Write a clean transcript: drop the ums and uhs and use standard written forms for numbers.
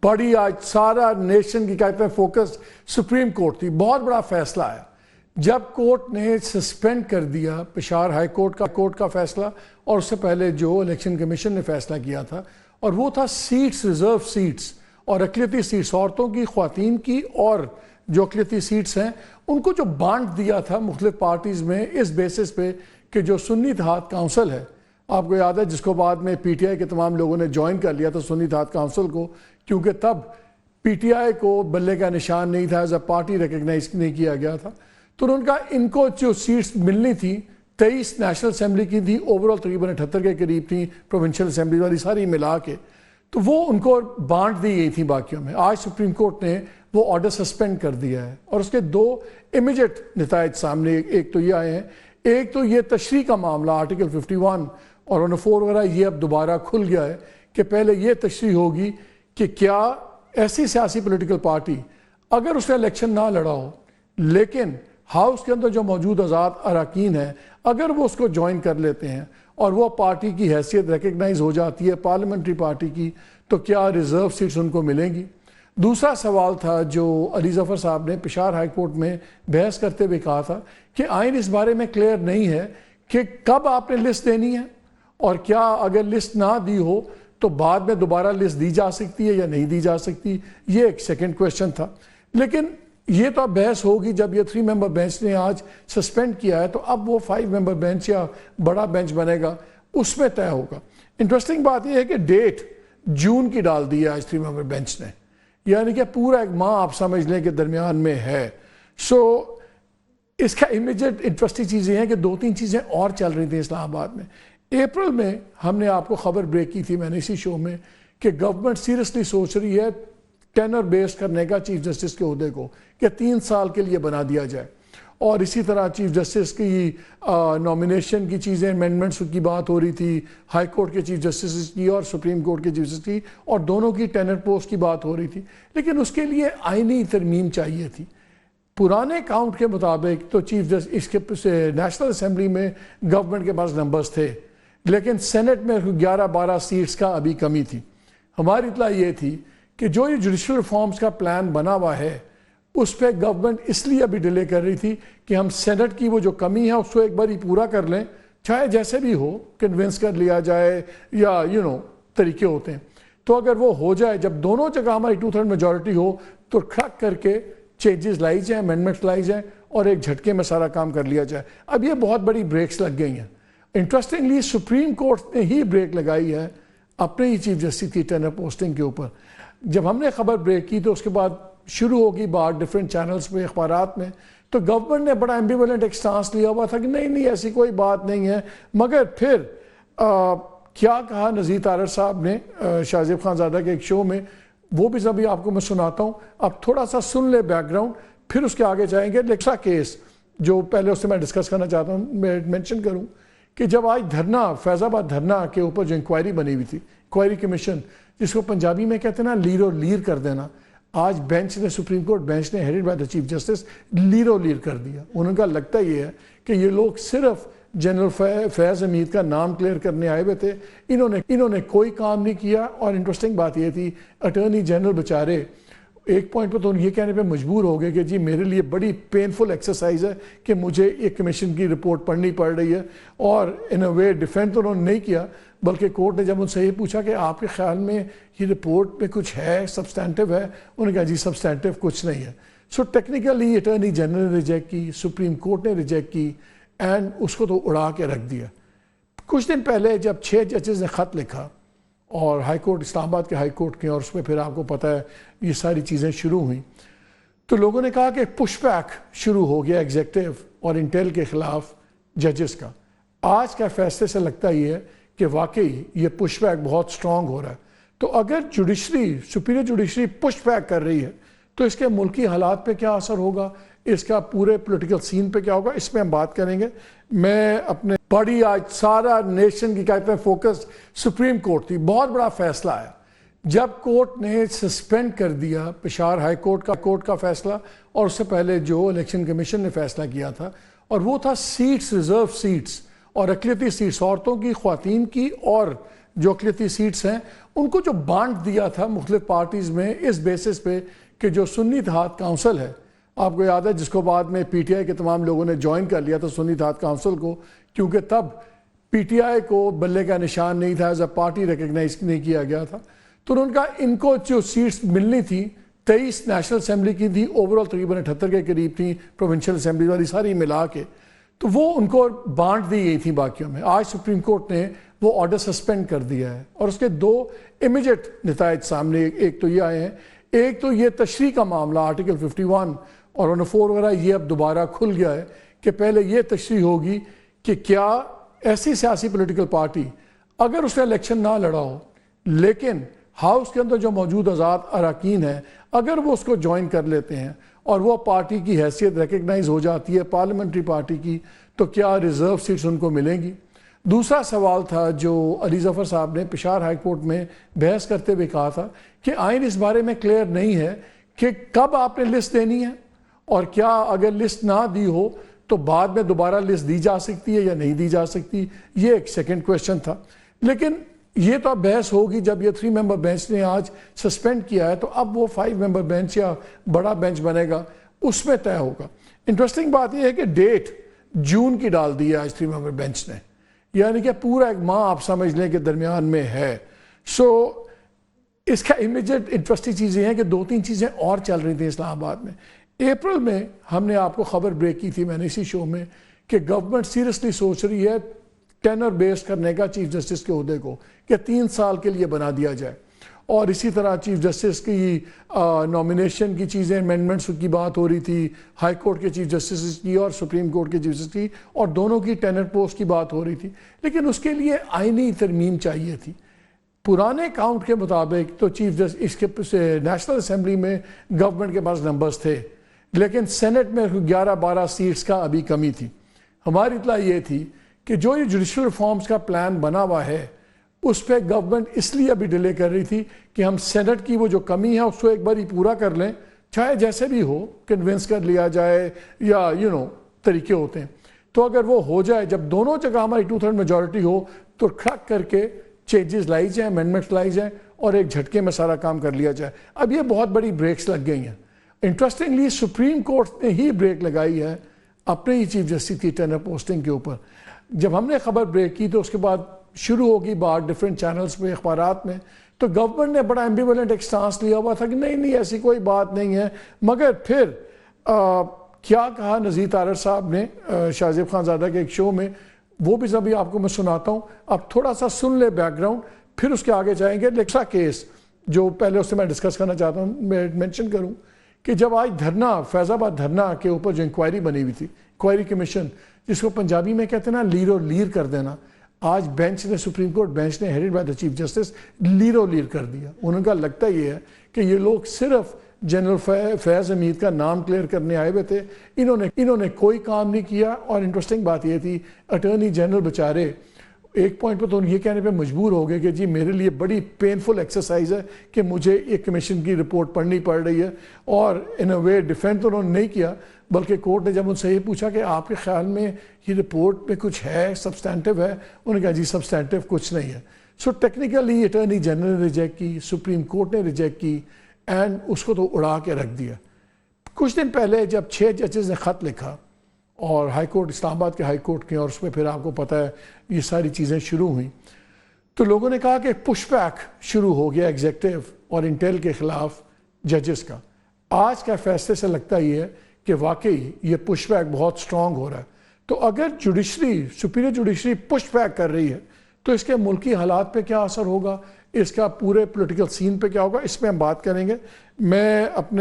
बड़ी आज सारा नेशन की कहते हैं फोकस सुप्रीम कोर्ट थी। बहुत बड़ा फैसला आया जब कोर्ट ने सस्पेंड कर दिया पेशावर हाई कोर्ट का फैसला, और उससे पहले जो इलेक्शन कमीशन ने फैसला किया था, और वो था सीट्स, रिजर्व सीट्स और अक़लियती सीट्स, औरतों की, ख्वातीन की, और जो अक़लियती सीट्स हैं उनको जो बांट दिया था मुख्तलिफ पार्टीज़ में इस बेसिस पे कि जो सुन्नी इत्तेहाद काउंसिल है, आपको याद है जिसको बाद में पीटीआई के तमाम लोगों ने ज्वाइन कर लिया था सुन्नी इत्तेहाद काउंसिल को, क्योंकि तब पीटीआई को बल्ले का निशान नहीं था, एज अ पार्टी रिकग्नाइज नहीं किया गया था। तो उनका इनको जो सीट्स मिलनी थी 23 नेशनल असेंबली की थी, ओवरऑल तकरीबन 78 के करीब थी प्रोविंशियल असेंबली वाली सारी मिला के, तो वो उनको बांट दी गई थी बाकियों में। आज सुप्रीम कोर्ट ने वो ऑर्डर सस्पेंड कर दिया है और उसके दो इमीडिएट नतायज सामने एक तो ये आए हैं। एक तो ये तशरीह का मामला आर्टिकल 51 और 104 वगैरह ये अब दोबारा खुल गया है कि पहले ये तशरीह होगी कि क्या ऐसी सियासी पॉलिटिकल पार्टी अगर उसने इलेक्शन ना लड़ा हो लेकिन हाउस के अंदर जो मौजूद आज़ाद अरकान है अगर वो उसको ज्वाइन कर लेते हैं और वो पार्टी की हैसियत रिकग्नाइज हो जाती है पार्लियामेंट्री पार्टी की, तो क्या रिजर्व सीट्स उनको मिलेंगी। दूसरा सवाल था जो अली ज़फ़र साहब ने पेशावर हाई कोर्ट में बहस करते हुए कहा था कि आइन इस बारे में क्लियर नहीं है कि कब आपने लिस्ट देनी है, और क्या अगर लिस्ट ना दी हो तो बाद में दोबारा लिस्ट दी जा सकती है या नहीं दी जा सकती। ये एक सेकंड क्वेश्चन था, लेकिन ये तो अब बहस होगी जब ये 3 मेंबर बेंच ने आज सस्पेंड किया है, तो अब वो 5 मेंबर बेंच या बड़ा बेंच बनेगा उसमें तय होगा। इंटरेस्टिंग बात यह है कि डेट जून की डाल दी है आज 3 मेंबर बेंच ने, यानी कि पूरा एक माह आप समझ लें कि दरमियान में है। सो इसका इमीडिएट इंटरेस्टिंग चीज़ें हैं कि 2-3 चीज़ें और चल रही थी इस्लामाबाद में। अप्रैल में हमने आपको खबर ब्रेक की थी मैंने इसी शो में कि गवर्नमेंट सीरियसली सोच रही है टेनर बेस करने का चीफ जस्टिस के ओहदे को कि 3 साल के लिए बना दिया जाए, और इसी तरह चीफ जस्टिस की नॉमिनेशन की चीज़ें अमेंडमेंट्स की बात हो रही थी, हाई कोर्ट के चीफ जस्टिस की और सुप्रीम कोर्ट के चीफ जस्टिस की, और दोनों की टेनर पोस्ट की बात हो रही थी। लेकिन उसके लिए आईनी तरमीम चाहिए थी। पुराने काउंट के मुताबिक तो चीफ जस्टिस इसके नेशनल असेंबली में गवर्नमेंट के पास नंबर्स थे, लेकिन सेनेट में 11-12 सीट्स का अभी कमी थी। हमारी इतला ये थी कि जो ये जुडिशल रिफॉर्म्स का प्लान बना हुआ है उस पर गवर्नमेंट इसलिए अभी डिले कर रही थी कि हम सेनेट की वो जो कमी है उसको एक बार ही पूरा कर लें, चाहे जैसे भी हो कन्विंस कर लिया जाए या तरीके होते हैं। तो अगर वो हो जाए, जब दोनों जगह हमारी 2/3 मेजॉरिटी हो तो खड़क करके चेंजेस लाई जाए, अमेंडमेंट्स लाई जाए और एक झटके में सारा काम कर लिया जाए। अब ये बहुत बड़ी ब्रेक्स लग गई हैं। इंटरेस्टिंगली सुप्रीम कोर्ट ने ही ब्रेक लगाई है अपने ही चीफ जस्टिस की टेनर पोस्टिंग के ऊपर। जब हमने खबर ब्रेक की तो उसके बाद शुरू होगी बात डिफरेंट चैनल्स में, अखबारात में, तो गवर्नमेंट ने बड़ा एम्बिवेलेंट एक स्टांस लिया हुआ था कि नहीं ऐसी कोई बात नहीं है। मगर फिर क्या कहा नज़ीर तारड़ साहब ने शाहजेब खानज़ादा के एक शो में, वो भी अभी आपको मैं सुनाता हूँ, आप थोड़ा सा सुन ले बैकग्राउंड, फिर उसके आगे जाएंगे। लेक्सा केस जो पहले उससे मैं डिस्कस करना चाहता हूँ, मैं मेंशन करूँ कि जब आज धरना, फैज़ाबाद धरना के ऊपर जो इंक्वायरी बनी हुई थी, इंक्वायरी कमीशन जिसको पंजाबी में कहते हैं ना लीरो लीर कर देना, आज बेंच ने, सुप्रीम कोर्ट बेंच ने headed by the chief justice लीरो लीर कर दिया। उनका लगता ये है कि ये लोग सिर्फ जनरल फैज़ हमीद का नाम क्लियर करने आए हुए थे, इन्होंने कोई काम नहीं किया। और इंटरेस्टिंग बात ये थी अटॉर्नी जनरल बेचारे एक पॉइंट पर तो ये कहने पे मजबूर हो गए कि जी मेरे लिए बड़ी पेनफुल एक्सरसाइज है कि मुझे एक कमीशन की रिपोर्ट पढ़नी पड़ रही है, और इन अ वे डिफेंड तो उन्होंने नहीं किया, बल्कि कोर्ट ने जब उनसे ये पूछा कि आपके ख्याल में ये रिपोर्ट में कुछ है, सब्सटेंटिव है, उन्होंने कहा जी सब्सटेंटिव कुछ नहीं है। सो टेक्निकली अटॉर्नी जनरल ने रिजेक्ट की, सुप्रीम कोर्ट ने रिजेक्ट की, एंड उसको तो उड़ा के रख दिया। कुछ दिन पहले जब 6 जजेस ने ख़त लिखा और हाई कोर्ट, इस्लामाबाद के हाई कोर्ट के, और उसमें फिर आपको पता है ये सारी चीज़ें शुरू हुई, तो लोगों ने कहा कि पुशबैक शुरू हो गया एग्जेक्टिव और इंटेल के ख़िलाफ़ जजेस का। आज का फैसले से लगता ही है कि वाकई ये पुशबैक बहुत स्ट्रॉन्ग हो रहा है। तो अगर जुडिशरी, सुपीरियर जुडिशरी पुशबैक कर रही है तो इसके मुल्की हालात पे क्या असर होगा, इसका पूरे पॉलिटिकल सीन पे क्या होगा, इस पर हम बात करेंगे। मैं अपने बड़ी आज सारा नेशन की कहते हैं फोकस सुप्रीम कोर्ट थी। बहुत बड़ा फैसला आया जब कोर्ट ने सस्पेंड कर दिया पेशावर हाई कोर्ट का फैसला, और उससे पहले जो इलेक्शन कमीशन ने फैसला किया था, और वो था सीट्स, रिजर्व सीट्स और अक़लियती सीट्स, औरतों की, ख्वातीन की, और جو اقلیتی سیٹس ہیں ان کو جو بانٹ دیا تھا مختلف پارٹیز میں اس بیسس پہ کہ جو سنی اتحاد کونسل ہے، آپ کو یاد ہے جس کو بعد میں پی ٹی آئی کے تمام لوگوں نے جوائن کر لیا تھا سنی اتحاد کونسل کو، کیونکہ تب پی ٹی آئی کو بلے کا نشان نہیں تھا، ایز اے پارٹی ریکگنائز نہیں کیا گیا تھا، تو ان کو جو سیٹس ملنی تھی 23 نیشنل اسمبلی کی تھی، اوورال تقریباً 78 کے قریب تھیں پروونشل اسمبلی والی ساری ملا کے، تو وہ ان کو بانٹ دی گئی تھی باقیوں میں۔ آج سپریم کورٹ نے وہ آرڈر سسپینڈ کر دیا ہے اور اس کے دو امیجیٹ نتائج سامنے ایک تو یہ آئے ہیں، ایک تو یہ تشریح کا معاملہ آرٹیکل 51 اور 104 وغیرہ یہ اب دوبارہ کھل گیا ہے کہ پہلے یہ تشریح ہوگی کہ کیا ایسی سیاسی پولیٹیکل پارٹی اگر اس نے الیکشن نہ لڑا ہو لیکن ہاؤس کے اندر جو موجود آزاد اراکین ہیں اگر وہ اس کو جوائن کر لیتے ہیں اور وہ پارٹی کی حیثیت ریکگنائز ہو جاتی ہے پارلیمنٹری پارٹی کی، تو کیا ریزرو سیٹس ان کو ملیں گی؟ دوسرا سوال تھا جو علی ظفر صاحب نے پشاور ہائی کورٹ میں بحث کرتے ہوئے کہا تھا کہ آئین اس بارے میں کلیئر نہیں ہے کہ کب آپ نے لسٹ دینی ہے اور کیا اگر لسٹ نہ دی ہو تو بعد میں دوبارہ لسٹ دی جا سکتی ہے یا نہیں دی جا سکتی، یہ ایک سیکنڈ کویشچن تھا۔ لیکن یہ تو اب بحث ہوگی جب یہ 3 ممبر بینچ نے آج سسپینڈ کیا ہے، تو اب وہ 5 ممبر بینچ یا بڑا بینچ بنے گا اس میں طے ہوگا۔ انٹرسٹنگ بات یہ ہے کہ ڈیٹ جون کی ڈال دی ہے آج 3 ممبر بینچ نے، یعنی کہ پورا ایک ماہ آپ سمجھ لیں کہ درمیان میں ہے۔ اس کا امیجیٹ انٹرسٹنگ چیزیں ہیں کہ 2-3 چیزیں اور چل رہی تھیں اسلام آباد میں۔ اپریل میں ہم نے آپ کو خبر بریک کی تھی میں نے اسی شو میں کہ گورنمنٹ سیریسلی سوچ رہی ہے ٹینر بیس کرنے کا چیف جسٹس کے عہدے کو کہ 3 سال کے لیے بنا دیا جائے، اور اسی طرح چیف جسٹس کی نومینیشن کی چیزیں امینڈمنٹس کی بات ہو رہی تھی، ہائی کورٹ کے چیف جسٹس کی اور سپریم کورٹ کے چیف جسٹس کی، اور دونوں کی ٹینر پوسٹ کی بات ہو رہی تھی، لیکن اس کے لیے آئینی ترمیم چاہیے تھی۔ پرانے کاؤنٹ کے مطابق تو چیف جسٹس اس کے نیشنل اسمبلی میں گورنمنٹ کے پاس نمبرز تھے، لیکن سینٹ میں 11-12 سیٹس کا ابھی کمی تھی۔ ہماری اطلاع یہ تھی کہ جو یہ جوڈیشل ریفارمز کا پلان بنا ہوا ہے اس پہ گورنمنٹ اس لیے ابھی ڈیلے کر رہی تھی کہ ہم سینٹ کی وہ جو کمی ہے اس کو ایک بار ہی پورا کر لیں، چاہے جیسے بھی ہو کنونس کر لیا جائے یا طریقے ہوتے ہیں، تو اگر وہ ہو جائے جب دونوں جگہ ہماری 2/3 میجورٹی ہو تو کھڑک کر کے چینجز لائی جائیں، امینڈمنٹس لائی جائیں اور ایک جھٹکے میں سارا کام کر لیا جائے۔ اب یہ بہت بڑی بریکس لگ گئی ہیں۔ انٹرسٹنگلی سپریم کورٹ نے ہی بریک لگائی ہے اپنے ہی چیف جسٹس کی ٹینر پوسٹنگ کے اوپر۔ جب ہم نے خبر بریک کی تو اس کے بعد شروع ہوگی بات ڈیفرنٹ چینلز پہ اخبارات میں، تو گورنمنٹ نے بڑا ایمبیولنٹ ایک سٹانس لیا ہوا تھا کہ نہیں ایسی کوئی بات نہیں ہے، مگر پھر کیا کہا نذیر طارر صاحب نے شاہ زیب خان زادہ کے ایک شو میں، وہ بھی ابھی آپ کو میں سناتا ہوں، اب تھوڑا سا سن لے بیک گراؤنڈ پھر اس کے آگے جائیں گے۔ لیکسا کیس جو پہلے اس سے میں ڈسکس کرنا چاہتا ہوں، میں مینشن کروں کہ جب آج دھرنا فیض آباد دھرنا کے اوپر جو انکوائری بنی ہوئی تھی، انکوائری کمیشن جس کو پنجابی میں کہتے ہیں نا لیر و لیر کر دینا، آج بینچ نے سپریم کورٹ بینچ نے headed by the chief justice لیر و لیر کر دیا۔ انہوں کا لگتا یہ ہے کہ یہ لوگ صرف جنرل فیض حمید کا نام کلیئر کرنے آئے ہوئے تھے، انہوں نے کوئی کام نہیں کیا۔ اور انٹرسٹنگ بات یہ تھی اٹارنی جنرل بیچارے ایک پوائنٹ پہ تو یہ کہنے پہ مجبور ہو گئے کہ جی میرے لیے بڑی پینفل ایکسرسائز ہے کہ مجھے ایک کمیشن کی رپورٹ پڑھنی پڑ رہی ہے، اور ان اے وے ڈیفینڈ تو انہوں نے نہیں کیا، بلکہ کورٹ نے جب ان سے یہ پوچھا کہ آپ کے خیال میں یہ رپورٹ میں کچھ ہے سبسٹینٹیو ہے، انہوں نے کہا جی سبسٹینٹیو کچھ نہیں ہے۔ سو ٹیکنیکلی اٹارنی جنرل نے ریجیکٹ کی، سپریم کورٹ نے ریجیکٹ کی، اینڈ اس کو تو اڑا کے رکھ دیا۔ کچھ دن پہلے جب 6 ججز نے خط لکھا اور ہائی کورٹ اسلام آباد کے ہائی کورٹ کے، اور اس میں پھر آپ کو پتہ ہے یہ ساری چیزیں شروع ہوئیں، تو لوگوں نے کہا کہ پش بیک شروع ہو گیا ایگزیکٹو اور انٹیل کے خلاف ججز کا۔ آج کا فیصلے سے لگتا یہ ہے کہ واقعی یہ پش بیک بہت سٹرونگ ہو رہا ہے۔ تو اگر judiciary superior judiciary push back کر رہی ہے تو اس کے ملکی حالات پہ کیا اثر ہوگا، اس کا پورے پولیٹیکل سین پہ کیا ہوگا، اس پہ ہم بات کریں گے۔ میں اپنے